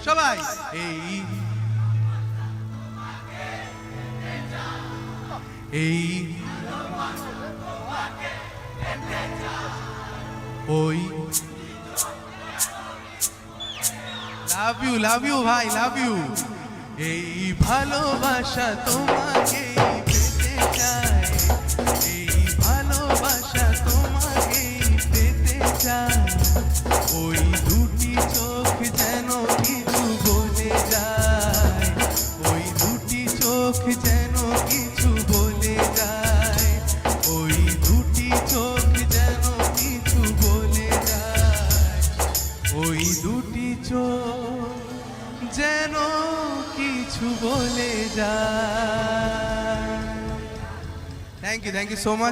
সবাই এই ওই লাভ ইউ ভাই লাভ ইউ এই ভালোবাসা তোমাকে পেতে চাই এই ভালোবাসা তোমাকে পেতে চাই ওই দুটি চোখ যেন কিছু বলে যায় ওই দুটি চোখ যেন কিছু বলে যায় ওই দুটি চোখ যেন কিছু বলে যায় ওই দুটি চোখ যেন কিছু বলে যায়। Thank you so much.